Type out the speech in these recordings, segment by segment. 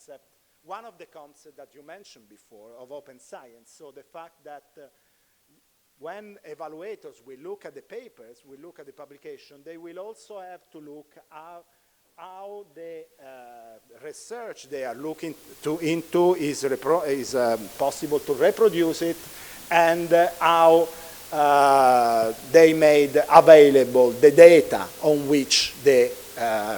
concept, one of the concepts that you mentioned before of open science. So the fact that when evaluators will look at the papers, will look at the publication, they will also have to look at how the research they are looking into is possible to reproduce it, and how they made available the data on which the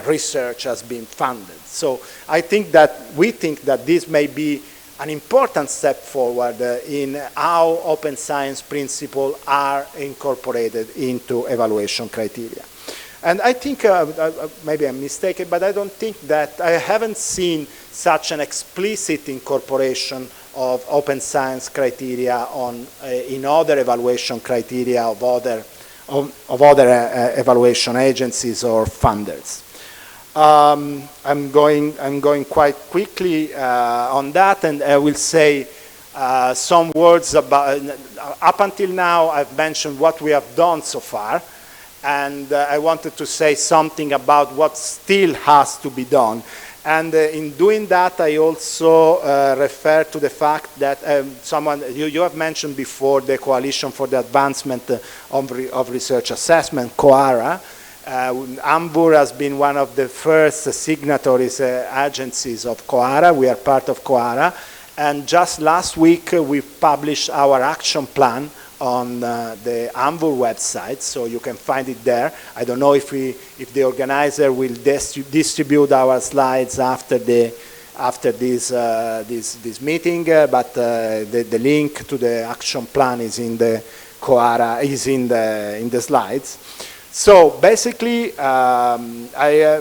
research has been funded. So I think that we think that this may be an important step forward in how open science principles are incorporated into evaluation criteria. And I think, maybe I'm mistaken, but I don't think that, I haven't seen such an explicit incorporation of open science criteria on, in other evaluation criteria of other evaluation agencies or funders. I'm going quite quickly on that, and I will say some words about, up until now I've mentioned what we have done so far, and I wanted to say something about what still has to be done. And in doing that, I also refer to the fact that you have mentioned before the Coalition for the Advancement of Research Assessment, COARA. AMBUR has been one of the first signatories agencies of COARA. We are part of COARA. And just last week, we published our action plan on the AMBUR website, so you can find it there. I don't know if the organizer will distribute our slides after this meeting, but the link to the action plan is in the COARA, is in the slides. So basically, I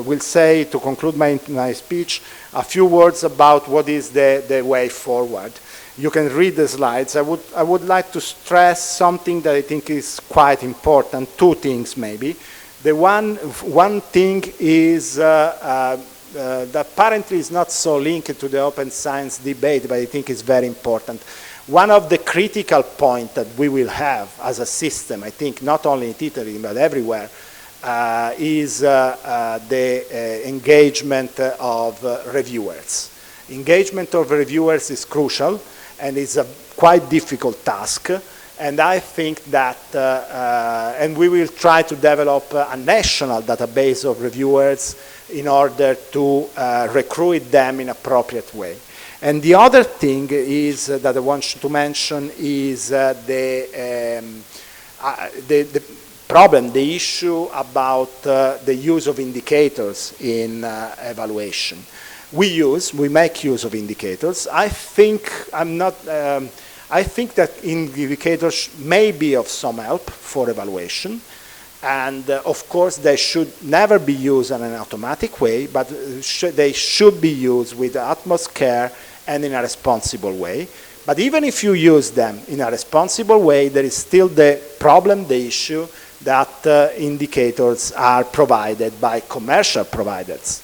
will say, to conclude my speech, a few words about what is the way forward. You can read the slides. I would like to stress something that I think is quite important, two things maybe. The one thing is that apparently is not so linked to the open science debate, but I think is very important. One of the critical points that we will have as a system, I think not only in Italy but everywhere, is the engagement of reviewers. Engagement of reviewers is crucial, and it's a quite difficult task. And I think that, and we will try to develop a national database of reviewers in order to recruit them in an appropriate way. And the other thing is that I want to mention is the problem, the issue about the use of indicators in evaluation. We make use of indicators. I think that indicators may be of some help for evaluation, and of course they should never be used in an automatic way, but they should be used with the utmost care and in a responsible way. But even if you use them in a responsible way, there is still the problem, the issue that indicators are provided by commercial providers.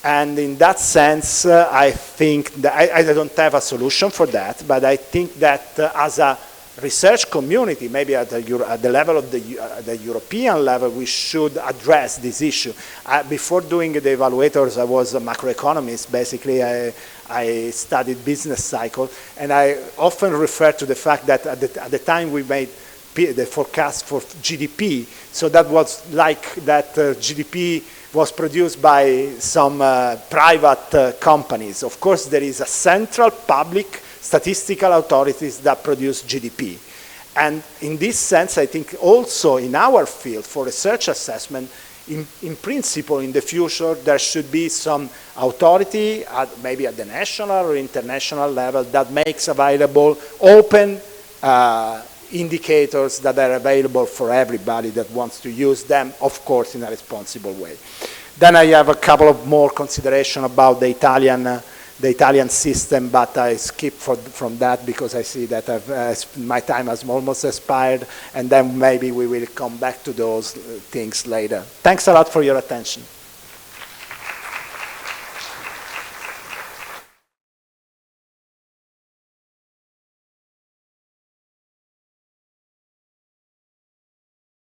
And in that sense, I think that I don't have a solution for that, but I think that as a research community, maybe at the level of the European level, we should address this issue. Before doing the evaluators, I was a macroeconomist. Basically, I studied business cycle, and I often refer to the fact that at the time we made the forecast for GDP, so that was like that GDP was produced by some private companies. Of course, there is a central public statistical authorities that produce GDP. And in this sense, I think also in our field for research assessment, in principle, in the future, there should be some authority, maybe at the national or international level, that makes available open indicators that are available for everybody that wants to use them, of course, in a responsible way. Then I have a couple of more considerations about the Italian system, but I skip from that because I see that my time has almost expired, and then maybe we will come back to those things later. Thanks a lot for your attention.